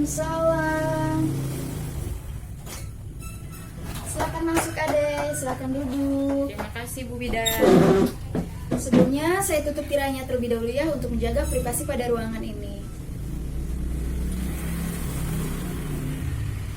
Waalaikumsalam. Silakan masuk Ade, silakan duduk. Terima kasih Bu Bidan. Sebelumnya saya tutup tirainya terlebih dahulu ya untuk menjaga privasi pada ruangan ini.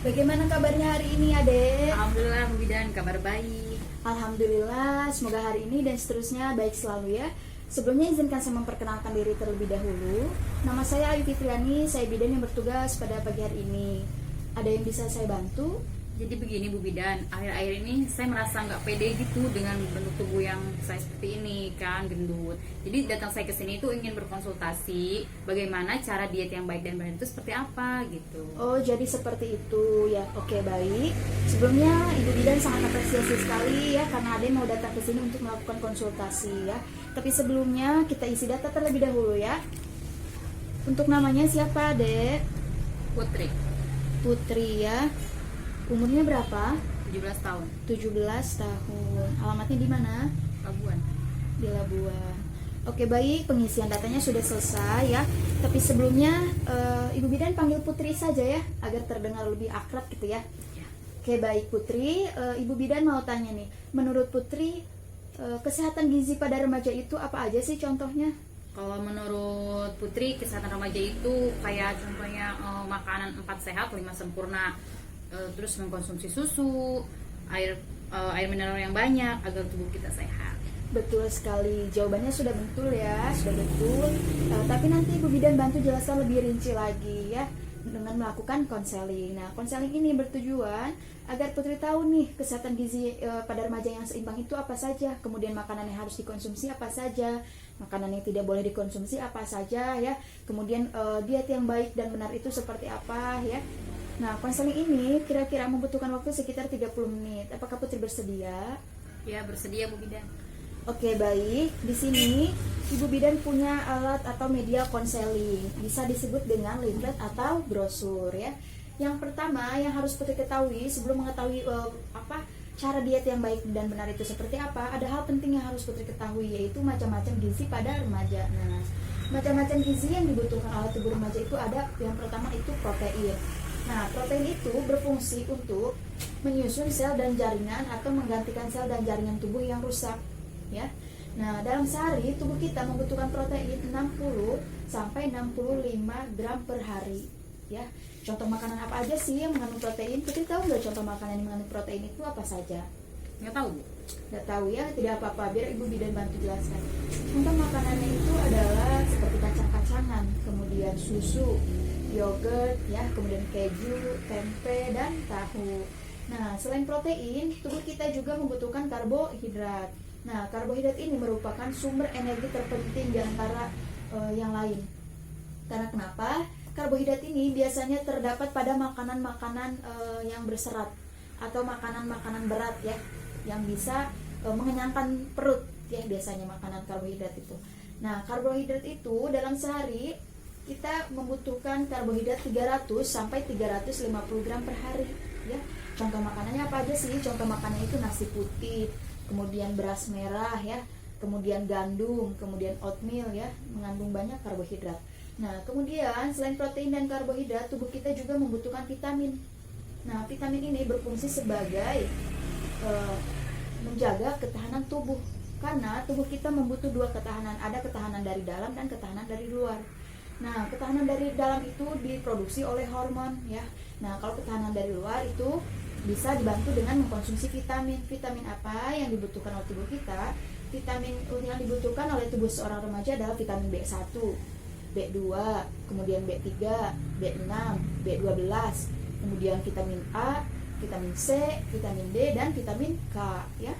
Bagaimana kabarnya hari ini Ade? Alhamdulillah Bu Bidan, kabar baik. Alhamdulillah, semoga hari ini dan seterusnya baik selalu ya. Sebelumnya izinkan saya memperkenalkan diri terlebih dahulu. Nama saya Ayu Fitriani, saya bidan yang bertugas pada pagi hari ini. Ada yang bisa saya bantu? Jadi begini Bu Bidan, akhir-akhir ini saya merasa nggak pede gitu dengan bentuk tubuh yang saya seperti ini kan, gendut. Jadi datang saya ke sini itu ingin berkonsultasi bagaimana cara diet yang baik dan benar itu seperti apa gitu. Oh, jadi seperti itu ya. Oke, baik. Sebelumnya Ibu Bidan sangat apresiasi sekali ya karena Ade mau datang ke sini untuk melakukan konsultasi ya. Tapi sebelumnya kita isi data terlebih dahulu ya. Untuk namanya siapa, Ade? Putri, Putri ya. Umurnya berapa? 17 tahun, 17 tahun. Alamatnya di mana? Labuan. Di Labuan. Oke, baik, pengisian datanya sudah selesai ya. Tapi sebelumnya Ibu Bidan panggil Putri saja ya agar terdengar lebih akrab gitu ya. Ya. Oke, baik Putri, Ibu Bidan mau tanya nih. Menurut Putri, kesehatan gizi pada remaja itu apa aja sih contohnya? Kalau menurut Putri, kesehatan remaja itu kayak contohnya makanan 4 sehat, 5 sempurna. Terus mengkonsumsi susu, air mineral yang banyak agar tubuh kita sehat. Betul sekali, jawabannya sudah betul ya, sudah betul. Tapi nanti Ibu Bidan bantu jelaskan lebih rinci lagi ya dengan melakukan konseling. Nah, konseling ini bertujuan agar Putri tahu nih kesehatan gizi pada remaja yang seimbang itu apa saja, kemudian makanan yang harus dikonsumsi apa saja, makanan yang tidak boleh dikonsumsi apa saja ya, kemudian diet yang baik dan benar itu seperti apa ya. Nah, konseling ini kira-kira membutuhkan waktu sekitar 30 menit. Apakah Putri bersedia? Ya, bersedia Bu Bidan. Oke, baik. Di sini Ibu Bidan punya alat atau media konseling. Bisa disebut dengan leaflet atau brosur ya. Yang pertama yang harus Putri ketahui sebelum mengetahui cara diet yang baik dan benar itu seperti apa, ada hal penting yang harus Putri ketahui yaitu macam-macam gizi pada remaja. Nah, macam-macam gizi yang dibutuhkan oleh tubuh remaja itu ada yang pertama itu protein. Nah, protein itu berfungsi untuk menyusun sel dan jaringan atau menggantikan sel dan jaringan tubuh yang rusak, ya. Nah, dalam sehari tubuh kita membutuhkan protein 60 sampai 65 gram per hari, ya. Contoh makanan apa aja sih yang mengandung protein? Kita tahu nggak contoh makanan yang mengandung protein itu apa saja? Nggak tahu Bu. Nggak tahu ya, tidak apa-apa, biar Ibu Bidan bantu jelaskan. Contoh makanannya itu adalah seperti kacang-kacangan, kemudian susu, yogurt ya, kemudian keju, tempe, dan tahu. Nah, selain protein, tubuh kita juga membutuhkan karbohidrat. Nah, karbohidrat ini merupakan sumber energi terpenting di antara yang lain. Karena kenapa? Karbohidrat ini biasanya terdapat pada makanan-makanan yang berserat atau makanan-makanan berat ya, yang bisa mengenyangkan perut ya, biasanya makanan karbohidrat itu. Nah, karbohidrat itu dalam sehari kita membutuhkan karbohidrat 300 sampai 350 gram per hari ya. Contoh makanannya apa aja sih? Contoh makanannya itu nasi putih, kemudian beras merah ya, kemudian gandum, kemudian oatmeal ya, mengandung banyak karbohidrat. Nah, kemudian selain protein dan karbohidrat, tubuh kita juga membutuhkan vitamin. Nah, vitamin ini berfungsi sebagai menjaga ketahanan tubuh. Karena tubuh kita membutuh dua ketahanan, ada ketahanan dari dalam dan ketahanan dari luar. Nah, ketahanan dari dalam itu diproduksi oleh hormon ya. Nah, kalau ketahanan dari luar itu bisa dibantu dengan mengkonsumsi vitamin. Vitamin apa yang dibutuhkan oleh tubuh kita? Vitamin yang dibutuhkan oleh tubuh seorang remaja adalah vitamin B1, B2, kemudian B3, B6, B12, kemudian vitamin A, vitamin C, vitamin D, dan vitamin K ya.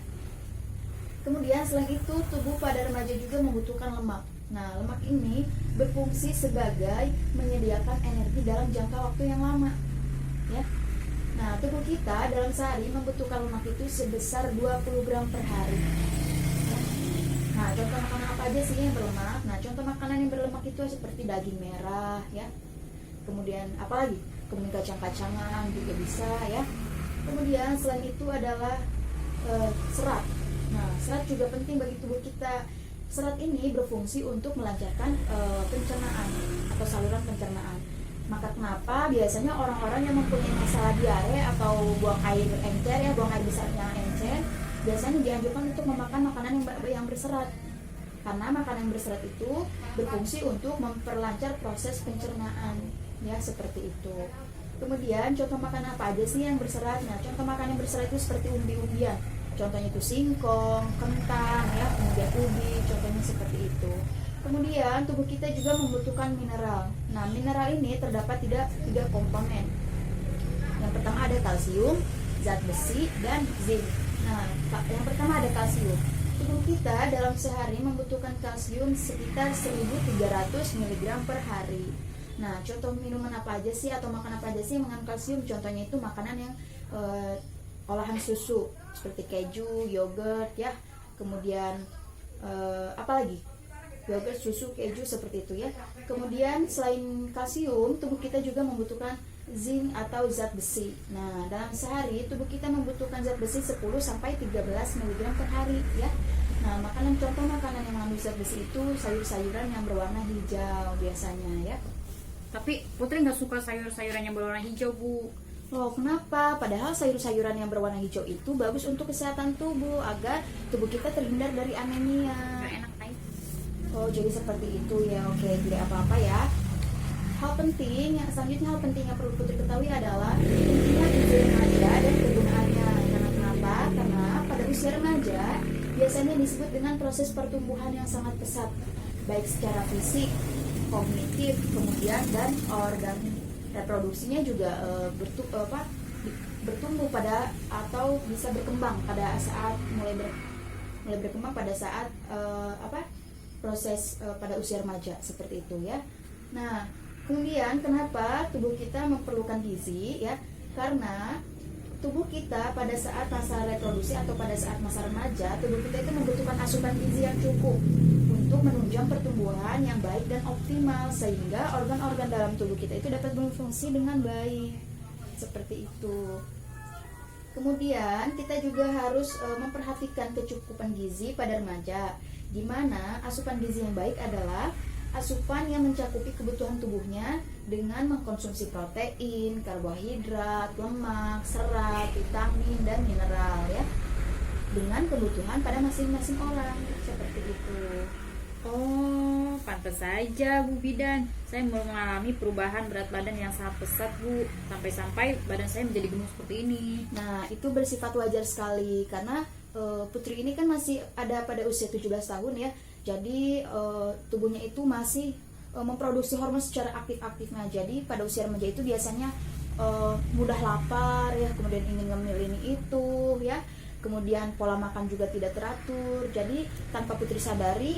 Kemudian selain itu tubuh pada remaja juga membutuhkan lemak. Nah, lemak ini berfungsi sebagai menyediakan energi dalam jangka waktu yang lama ya. Nah, tubuh kita dalam sehari membutuhkan lemak itu sebesar 20 gram per hari ya. Nah, contoh makanan apa aja sih yang berlemak? Nah, contoh makanan yang berlemak itu seperti daging merah ya, kemudian apa lagi? Kemudian kacang-kacangan juga bisa ya. Kemudian selain itu adalah serat. Nah, serat juga penting bagi tubuh kita. Serat ini berfungsi untuk melancarkan pencernaan atau saluran pencernaan. Maka kenapa biasanya orang-orang yang mempunyai masalah diare atau buang air encer ya, buang air besar yang encer, biasanya dianjurkan untuk memakan makanan yang berserat. Karena makanan yang berserat itu berfungsi untuk memperlancar proses pencernaan, ya seperti itu. Kemudian contoh makanan apa aja sih yang berserat? Nah, contoh makanan yang berserat itu seperti umbi-umbian. Contohnya itu singkong, kentang, ya, kemudian ubi, contohnya seperti itu. Kemudian tubuh kita juga membutuhkan mineral. Nah, mineral ini terdapat tiga komponen. Yang pertama ada kalsium, zat besi, dan zinc. Nah, yang pertama ada kalsium. Tubuh kita dalam sehari membutuhkan kalsium sekitar 1.300 mg per hari. Nah, contoh minuman apa aja sih atau makan apa aja sih yang mengandung kalsium? Contohnya itu makanan yang olahan susu seperti keju, yogurt, ya. Kemudian apa lagi? Yogurt, susu, keju seperti itu ya. Kemudian selain kalsium, tubuh kita juga membutuhkan zinc atau zat besi. Nah, dalam sehari tubuh kita membutuhkan zat besi 10 sampai 13 mg per hari ya. Nah, contoh makanan yang mengandung zat besi itu sayur-sayuran yang berwarna hijau biasanya ya. Tapi Putri nggak suka sayur-sayuran yang berwarna hijau, Bu. Loh, kenapa? Padahal sayur-sayuran yang berwarna hijau itu bagus untuk kesehatan tubuh agar tubuh kita terhindar dari anemia. Nggak enak, Tay. Oh, jadi seperti itu ya. Oke, tidak apa-apa ya. Selanjutnya hal penting yang perlu Putri ketahui adalah pentingnya gizi remaja dan kegunaannya. Karena kenapa? Karena pada usia remaja biasanya disebut dengan proses pertumbuhan yang sangat pesat, baik secara fisik, kognitif, kemudian dan organ reproduksinya juga bertumbuh pada atau bisa berkembang pada saat mulai berkembang pada saat proses pada usia remaja seperti itu ya. Nah, kemudian kenapa tubuh kita memerlukan gizi ya? Karena tubuh kita pada saat masa reproduksi atau pada saat masa remaja, tubuh kita itu membutuhkan asupan gizi yang cukup untuk menunjang pertumbuhan yang baik dan optimal sehingga organ-organ dalam tubuh kita itu dapat berfungsi dengan baik. Seperti itu. Kemudian kita juga harus memperhatikan kecukupan gizi pada remaja, di mana asupan gizi yang baik adalah asupan yang mencakupi kebutuhan tubuhnya dengan mengkonsumsi protein, karbohidrat, lemak, serat, vitamin, dan mineral ya, dengan kebutuhan pada masing-masing orang seperti itu. Oh, pantas saja Bu Bidan. Saya mengalami perubahan berat badan yang sangat pesat, Bu. Sampai-sampai badan saya menjadi gemuk seperti ini. Nah, itu bersifat wajar sekali karena Putri ini kan masih ada pada usia 17 tahun ya. Jadi tubuhnya itu masih memproduksi hormon secara aktif-aktifnya. Jadi pada usia remaja itu biasanya mudah lapar ya, kemudian ingin ngemil ini itu ya. Kemudian pola makan juga tidak teratur. Jadi tanpa Putri sadari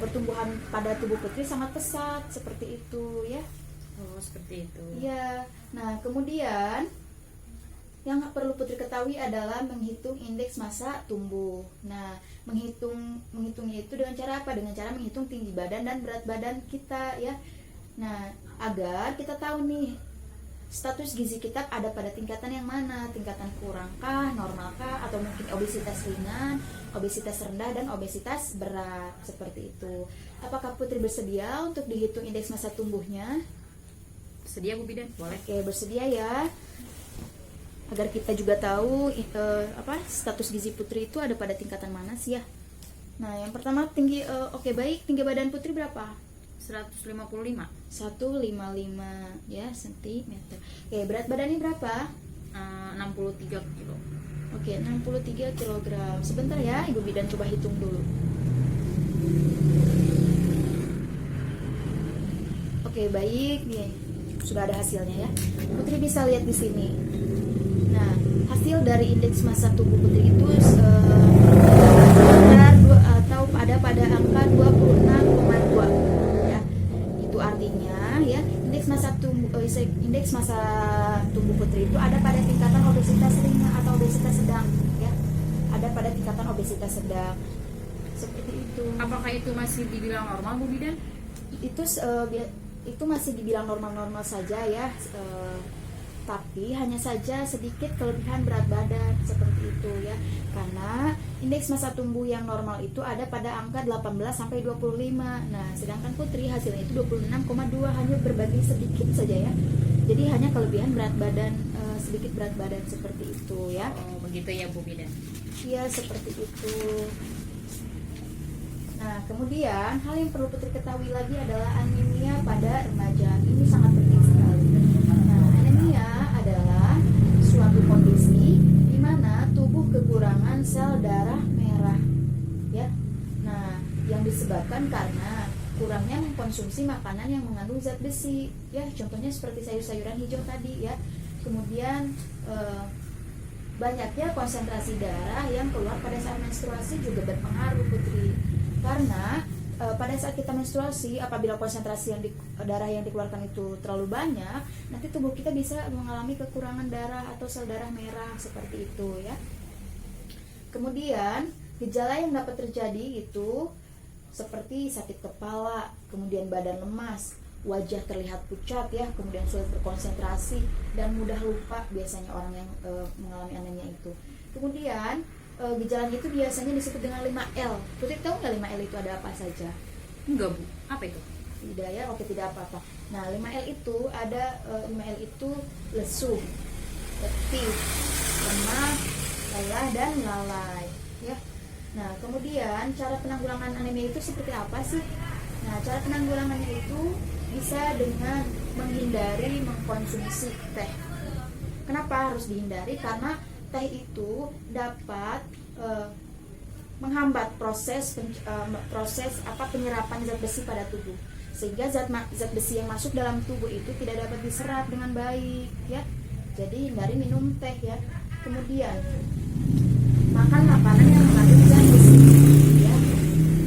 pertumbuhan pada tubuh Putri sangat pesat seperti itu ya. Oh, seperti itu. Ya. Nah, kemudian yang perlu Putri ketahui adalah menghitung indeks massa tubuh. Nah, menghitungnya itu dengan cara apa? Dengan cara menghitung tinggi badan dan berat badan kita ya. Nah, agar kita tahu nih status gizi kita ada pada tingkatan yang mana, tingkatan kurangkah, normalkah, atau mungkin obesitas ringan, obesitas rendah, dan obesitas berat seperti itu. Apakah Putri bersedia untuk dihitung indeks massa tubuhnya? Bersedia Bu Bidan? Boleh. Oke, bersedia ya. Agar kita juga tahu status gizi Putri itu ada pada tingkatan mana sih ya. Nah, yang pertama tinggi tinggi badan Putri berapa? 155. 155 ya cm. Oke, berat badannya berapa? 63 kilo. Oke, 63 kg. Sebentar ya, Ibu Bidan coba hitung dulu. Oke, baik nih. Sudah ada hasilnya ya. Putri bisa lihat di sini. Nah, hasil dari indeks massa tubuh Putri itu ada pada angka 26,2 ya. Itu artinya ya, indeks massa tubuh Putri itu ada pada tingkatan obesitas ringan atau obesitas sedang ya. Ada pada tingkatan obesitas sedang. Seperti itu. Apakah itu masih dibilang normal Bu Bidan? Itu masih dibilang normal-normal saja ya. Tapi hanya saja sedikit kelebihan berat badan seperti itu ya, karena Indeks massa tubuh yang normal itu ada pada angka 18 sampai 25. Nah, sedangkan Putri hasilnya itu 26,2, hanya berbagi sedikit saja ya. Jadi hanya kelebihan berat badan, sedikit berat badan seperti itu ya. Oh, begitu ya Bu Bidan. Iya, seperti itu. Nah, kemudian hal yang perlu Putri ketahui lagi adalah anemia pada remaja. Ini sangat penting sekali. Nah, anemia adalah suatu kondisi di mana tubuh kekurangan sel darah merah, ya. Nah, yang disebabkan karena kurangnya mengkonsumsi makanan yang mengandung zat besi, ya. Contohnya seperti sayur-sayuran hijau tadi, ya. Kemudian banyaknya konsentrasi darah yang keluar pada saat menstruasi juga berpengaruh, Putri. Karena pada saat kita menstruasi, apabila konsentrasi darah yang dikeluarkan itu terlalu banyak, nanti tubuh kita bisa mengalami kekurangan darah atau sel darah merah seperti itu ya. Kemudian gejala yang dapat terjadi itu seperti sakit kepala, kemudian badan lemas, wajah terlihat pucat ya, kemudian sulit berkonsentrasi dan mudah lupa biasanya orang yang mengalami anemia itu. Kemudian gejala itu biasanya disebut dengan 5L. Putri tahu nggak 5L itu ada apa saja? Enggak Bu, apa itu? Tidak ya, oke, tidak apa-apa. Nah, 5L itu ada 5L itu lesu, letih, lemah, lelah, dan lalai ya. Nah, kemudian cara penanggulangan anemia itu seperti apa sih? Nah, cara penanggulangannya itu bisa dengan menghindari mengkonsumsi teh. Kenapa harus dihindari? Karena teh itu dapat menghambat proses penyerapan zat besi pada tubuh, sehingga zat besi yang masuk dalam tubuh itu tidak dapat diserap dengan baik ya. Jadi hindari minum teh ya. Kemudian makan makanan yang mengandung zat besi ya.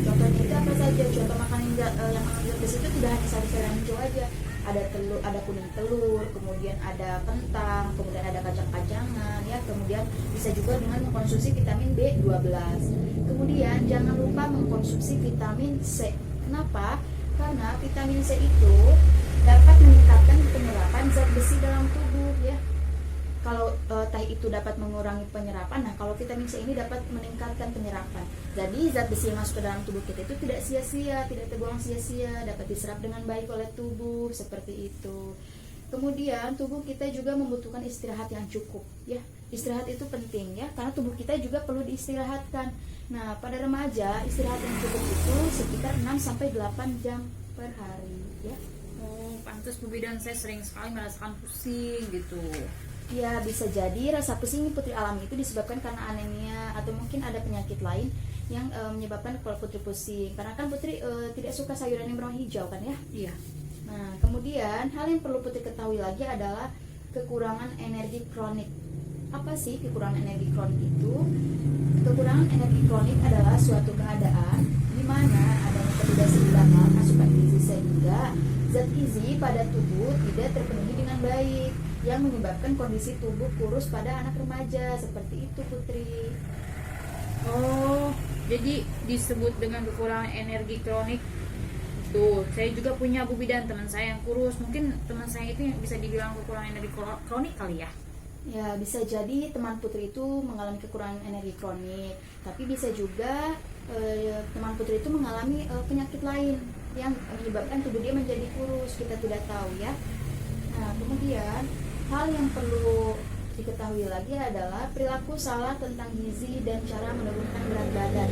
Contohnya itu apa saja? Contoh makanan yang mengandung zat besi itu tidak hanya sayur-sayuran hijau aja. Ada telur, ada kuning telur, kemudian ada kentang, kemudian ada kacang-kacangan ya, kemudian bisa juga dengan mengkonsumsi vitamin B12. Kemudian jangan lupa mengkonsumsi vitamin C. Kenapa? Karena vitamin C itu dapat meningkatkan penyerapan zat besi dalam tubuh ya. Kalau teh itu dapat mengurangi penyerapan, nah kalau vitamin C ini dapat meningkatkan penyerapan. Jadi zat besi yang masuk ke dalam tubuh kita itu tidak sia-sia, tidak terbuang sia-sia, dapat diserap dengan baik oleh tubuh, seperti itu. Kemudian tubuh kita juga membutuhkan istirahat yang cukup ya. Istirahat itu penting ya, karena tubuh kita juga perlu diistirahatkan. Nah, pada remaja istirahat yang cukup itu sekitar 6-8 jam per hari ya. Oh, pantas Bu Bidan, saya sering sekali merasakan pusing gitu. Ya, bisa jadi rasa pusing Putri alami itu disebabkan karena anemia atau mungkin ada penyakit lain yang menyebabkan kepala Putri pusing. Karena kan Putri tidak suka sayuran yang berwarna hijau kan ya? Iya. Nah, kemudian hal yang perlu Putri ketahui lagi adalah kekurangan energi kronik. Apa sih kekurangan energi kronik itu? Kekurangan energi kronik adalah suatu keadaan di mana adanya ketidakseimbangan asupan gizi sehingga zat gizi pada tubuh tidak terpenuhi dengan baik, yang menyebabkan kondisi tubuh kurus pada anak remaja. Seperti itu, Putri. Oh, jadi disebut dengan kekurangan energi kronik. Tuh, saya juga punya Bu Bidan, teman saya yang kurus. Mungkin teman saya itu yang bisa dibilang kekurangan energi kronik kali ya? Ya, bisa jadi teman Putri itu mengalami kekurangan energi kronik, tapi bisa juga teman Putri itu mengalami penyakit lain yang menyebabkan tubuh dia menjadi kurus. Kita tidak tahu ya. Nah, kemudian hal yang perlu diketahui lagi adalah perilaku salah tentang gizi dan cara menurunkan berat badan.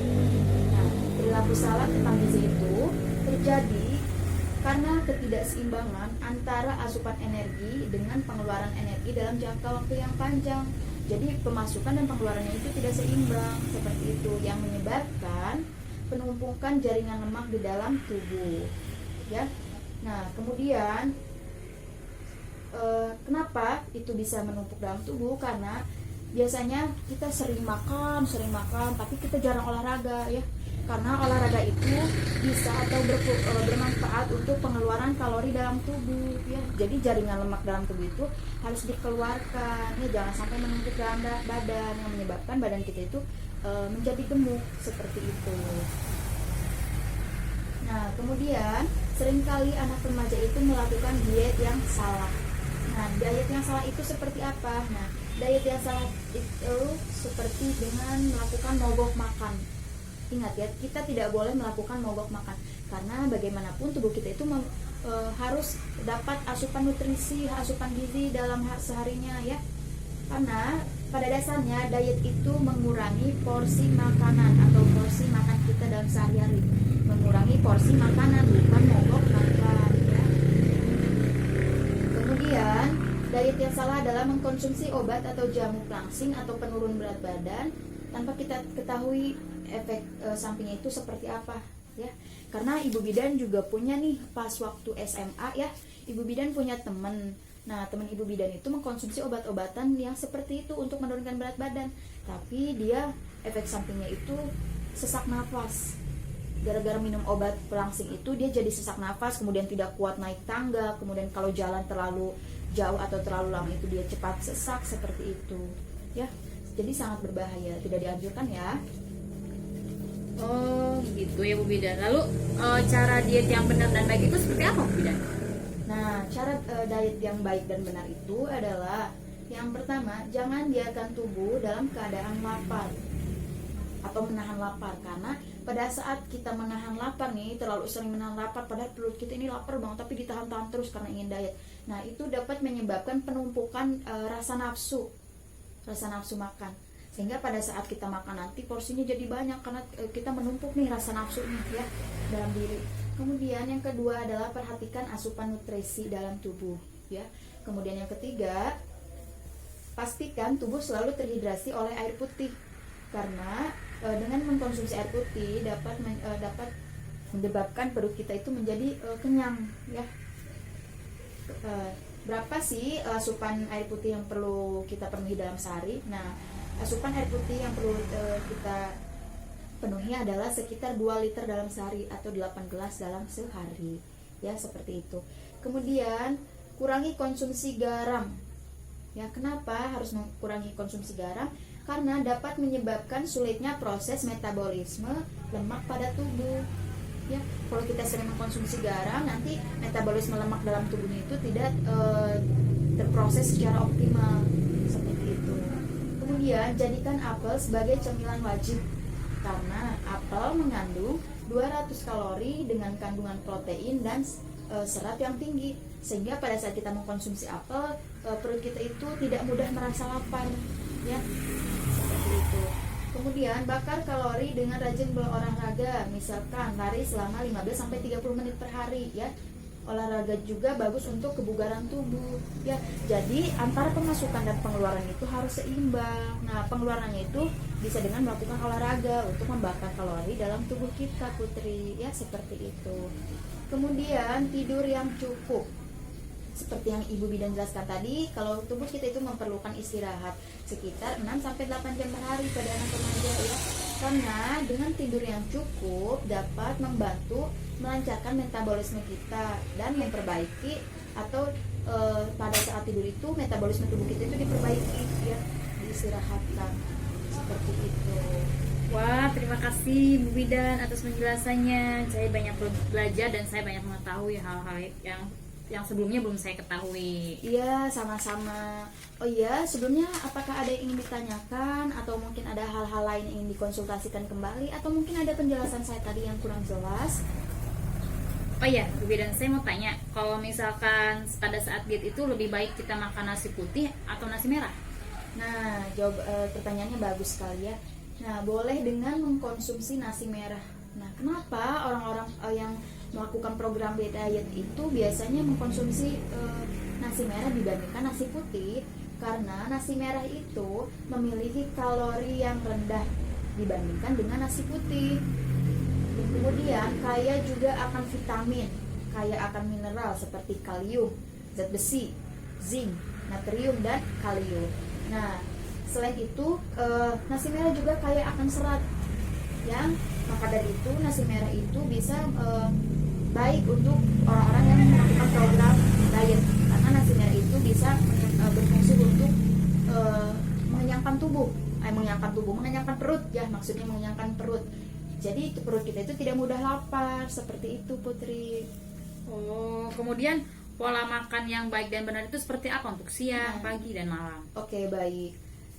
Nah, perilaku salah tentang gizi itu terjadi karena ketidakseimbangan antara asupan energi dengan pengeluaran energi dalam jangka waktu yang panjang. Jadi pemasukan dan pengeluarannya itu tidak seimbang, seperti itu, yang menyebabkan penumpukan jaringan lemak di dalam tubuh ya. Nah, kemudian kenapa itu bisa menumpuk dalam tubuh? Karena biasanya kita sering makan, tapi kita jarang olahraga ya. Karena olahraga itu bisa atau bermanfaat untuk pengeluaran kalori dalam tubuh ya. Jadi jaringan lemak dalam tubuh itu harus dikeluarkan ya, jangan sampai menumpuk dalam badan yang menyebabkan badan kita itu menjadi gemuk, seperti itu. Nah, kemudian seringkali anak remaja itu melakukan diet yang salah. Nah, diet yang salah itu seperti apa? Nah, diet yang salah itu seperti dengan melakukan mogok makan. Ingat ya, kita tidak boleh melakukan mogok makan karena bagaimanapun tubuh kita itu harus dapat asupan nutrisi, asupan gizi dalam seharinya ya. Karena pada dasarnya diet itu mengurangi porsi makanan atau porsi makan kita dalam sehari-hari. Mengurangi porsi makanan, bukan mogok makan ya. Kemudian diet yang salah adalah mengkonsumsi obat atau jamu pelangsing atau penurun berat badan tanpa kita ketahui efek sampingnya itu seperti apa ya. Karena Ibu Bidan juga punya nih, pas waktu SMA ya, Ibu Bidan punya temen. Nah, teman Ibu Bidan itu mengkonsumsi obat-obatan yang seperti itu untuk menurunkan berat badan, tapi dia efek sampingnya itu sesak nafas. Gara-gara minum obat pelangsing itu dia jadi sesak nafas, kemudian tidak kuat naik tangga, kemudian kalau jalan terlalu jauh atau terlalu lama itu dia cepat sesak seperti itu ya. Jadi sangat berbahaya, tidak dianjurkan ya. Oh gitu ya Bu Bidan. Lalu cara diet yang benar dan baik itu seperti apa Bu Bidan? Nah, cara diet yang baik dan benar itu adalah yang pertama, jangan biarkan tubuh dalam keadaan lapar atau menahan lapar. Karena pada saat kita menahan lapar nih, terlalu sering menahan lapar, padahal perut kita ini lapar banget tapi ditahan-tahan terus karena ingin diet. Nah, itu dapat menyebabkan penumpukan rasa nafsu makan. Sehingga pada saat kita makan nanti porsinya jadi banyak karena kita menumpuk nih rasa nafsunya ya dalam diri. Kemudian yang kedua adalah perhatikan asupan nutrisi dalam tubuh ya. Kemudian yang ketiga, pastikan tubuh selalu terhidrasi oleh air putih. Karena dengan mengkonsumsi air putih dapat menyebabkan perut kita itu menjadi kenyang ya. Berapa sih asupan air putih yang perlu kita penuhi dalam sehari? Nah, asupan air putih yang perlu kita penuhi adalah sekitar 2 liter dalam sehari atau 8 gelas dalam sehari ya, seperti itu. Kemudian kurangi konsumsi garam ya. Kenapa harus mengurangi konsumsi garam? Karena dapat menyebabkan sulitnya proses metabolisme lemak pada tubuh ya. Kalau kita sering mengkonsumsi garam, nanti metabolisme lemak dalam tubuhnya itu tidak terproses secara optimal seperti itu. Kemudian jadikan apel sebagai cemilan wajib karena apel mengandung 200 kalori dengan kandungan protein dan serat yang tinggi, sehingga pada saat kita mengkonsumsi apel perut kita itu tidak mudah merasa lapar ya, seperti itu. Kemudian bakar kalori dengan rajin berolahraga, misalkan lari selama 15-30 menit per hari ya. Olahraga juga bagus untuk kebugaran tubuh ya. Jadi antara pemasukan dan pengeluaran itu harus seimbang. Nah, pengeluarannya itu bisa dengan melakukan olahraga untuk membakar kalori dalam tubuh kita, Putri ya, seperti itu. Kemudian tidur yang cukup. Seperti yang Ibu Bidan jelaskan tadi, kalau tubuh kita itu memerlukan istirahat sekitar 6-8 jam per hari pada anak remaja ya. Karena dengan tidur yang cukup dapat membantu melancarkan metabolisme kita dan memperbaiki atau pada saat tidur itu metabolisme tubuh kita itu diperbaiki ya, diistirahatkan seperti itu. Wah, terima kasih Bu Bidan atas penjelasannya. Saya banyak belajar dan saya banyak mengetahui hal-hal yang sebelumnya belum saya ketahui. Iya, sama-sama. Oh iya, sebelumnya apakah ada yang ingin ditanyakan atau mungkin ada hal-hal lain yang ingin dikonsultasikan kembali atau mungkin ada penjelasan saya tadi yang kurang jelas? Oh iya, Bu Bidan, saya mau tanya, kalau misalkan pada saat diet itu lebih baik kita makan nasi putih atau nasi merah? Nah, pertanyaannya bagus sekali ya. Nah, boleh dengan mengkonsumsi nasi merah. Nah, kenapa orang-orang yang melakukan program diet itu biasanya mengkonsumsi nasi merah dibandingkan nasi putih? Karena nasi merah itu memiliki kalori yang rendah dibandingkan dengan nasi putih. Dan kemudian kaya juga akan vitamin, kaya akan mineral seperti kalium, zat besi, zinc, natrium, dan kalium. Nah, selain itu nasi merah juga kaya akan serat yang maka dari itu nasi merah itu bisa baik untuk orang-orang yang melakukan program diet karena nasi merah itu bisa berfungsi untuk mengenyangkan perut ya, maksudnya mengenyangkan perut. Jadi perut kita itu tidak mudah lapar seperti itu, Putri. Oh, kemudian pola makan yang baik dan benar itu seperti apa untuk siang, Nah. pagi, dan malam? Oke, baik.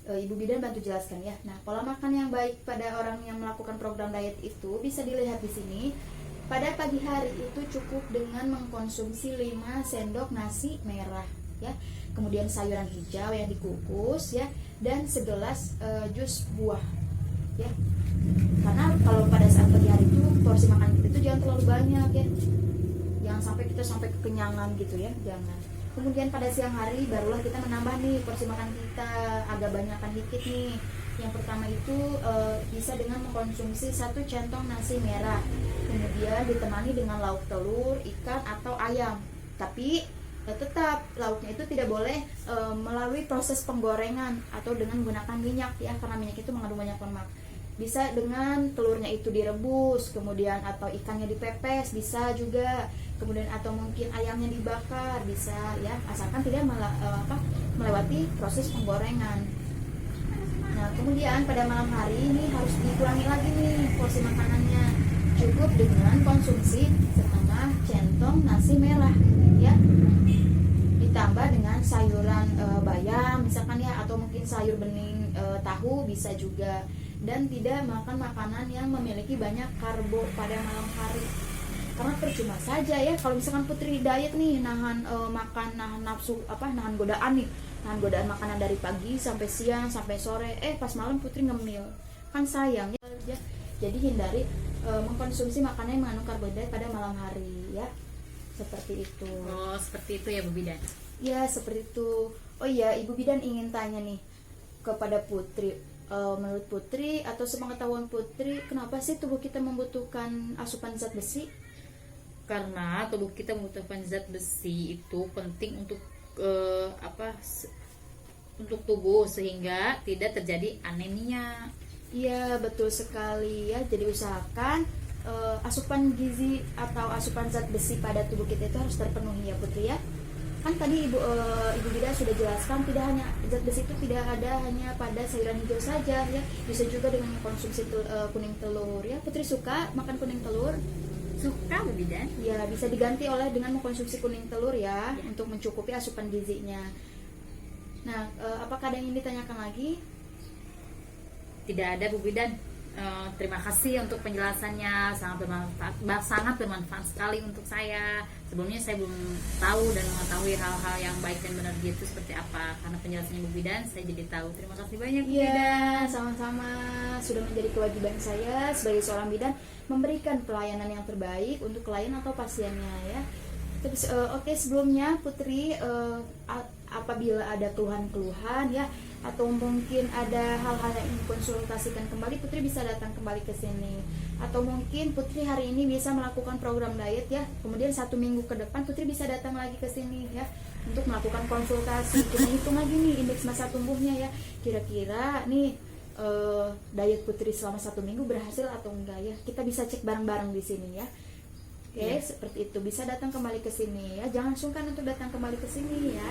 Ibu bidan bantu jelaskan ya. Nah, pola makan yang baik pada orang yang melakukan program diet itu bisa dilihat di sini. Pada pagi hari itu cukup dengan mengkonsumsi 5 sendok nasi merah ya. Kemudian sayuran hijau yang dikukus ya, dan segelas jus buah ya. Karena kalau pada saat pagi hari itu porsi makan kita itu jangan terlalu banyak ya. Jangan sampai kita sampai kekenyangan gitu ya, jangan. Kemudian pada siang hari barulah kita menambah nih porsi makan kita agak banyakan dikit nih. Yang pertama itu bisa dengan mengkonsumsi 1 centong nasi merah, kemudian ditemani dengan lauk telur, ikan atau ayam. Tapi tetap lauknya itu tidak boleh melalui proses penggorengan atau dengan menggunakan minyak ya, karena minyak itu mengandung banyak lemak. Bisa dengan telurnya itu direbus, kemudian atau ikannya dipepes bisa juga, kemudian atau mungkin ayamnya dibakar bisa ya, asalkan tidak melewati proses penggorengan. Nah, kemudian pada malam hari ini harus dikurangi lagi nih porsi makanannya, cukup dengan konsumsi setengah centong nasi merah ya, ditambah dengan sayuran bayam misalkan ya, atau mungkin sayur bening tahu bisa juga, dan tidak makan makanan yang memiliki banyak karbo pada malam hari. Karena percuma saja ya kalau misalkan Putri diet nih, nahan nahan nafsu nahan godaan nih, nahan godaan makanan dari pagi sampai siang sampai sore, pas malam Putri ngemil, kan sayang ya. Jadi hindari mengkonsumsi makanan yang mengandung karbohidrat pada malam hari ya, seperti itu. Oh, seperti itu ya Bu Bidan. Ya, seperti itu. Oh iya, Ibu Bidan ingin tanya nih kepada Putri. Menurut Putri atau sepengetahuan Putri, kenapa sih tubuh kita membutuhkan asupan zat besi? Karena tubuh kita membutuhkan zat besi itu penting untuk untuk tubuh sehingga tidak terjadi anemia. Iya, betul sekali ya. Jadi usahakan asupan gizi atau asupan zat besi pada tubuh kita itu harus terpenuhi ya Putri ya. Kan tadi Ibu Bidan sudah jelaskan, tidak hanya zat besi itu tidak ada hanya pada sayuran hijau saja ya, bisa juga dengan konsumsi kuning telur ya. Putri suka makan kuning telur? Suka Bu Bidan? Ya, bisa diganti oleh dengan mengkonsumsi kuning telur ya, untuk mencukupi asupan gizinya. Nah, apakah ada yang ingin ditanyakan lagi? Tidak ada Bu Bidan. Terima kasih untuk penjelasannya, sangat bermanfaat sekali untuk saya. Sebelumnya saya belum tahu dan mengetahui hal-hal yang baik dan benar diet itu seperti apa. Karena penjelasannya Bu Bidan, saya jadi tahu. Terima kasih banyak Bu Bidan. Iya, sama-sama. Sudah menjadi kewajiban saya sebagai seorang bidan memberikan pelayanan yang terbaik untuk klien atau pasiennya ya. Terus oke, sebelumnya Putri apabila ada keluhan-keluhan ya, atau mungkin ada hal-hal yang ingin konsultasikan kembali, Putri bisa datang kembali ke sini. Atau mungkin Putri hari ini bisa melakukan program diet ya, kemudian 1 minggu ke depan Putri bisa datang lagi ke sini ya untuk melakukan konsultasi. Kita hitung lagi nih indeks massa tubuhnya ya, kira-kira nih diet Putri selama 1 minggu berhasil atau enggak ya. Kita bisa cek bareng-bareng di sini ya. Oke, seperti itu. Bisa datang kembali ke sini ya. Jangan sungkan untuk datang kembali ke sini ya.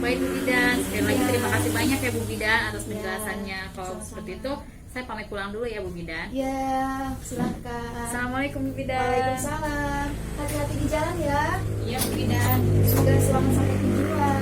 Baik Bu Bidan, sekali lagi terima kasih banyak ya Bu Bidan atas penjelasannya. Kalau sama-sama. seperti itu, saya pamit pulang dulu ya Bu Bidan. Ya, silakan. Assalamualaikum Bu Bidan. Waalaikumsalam. Hati-hati di jalan ya. Iya Bu Bidan. Semoga selamat sampai tujuan.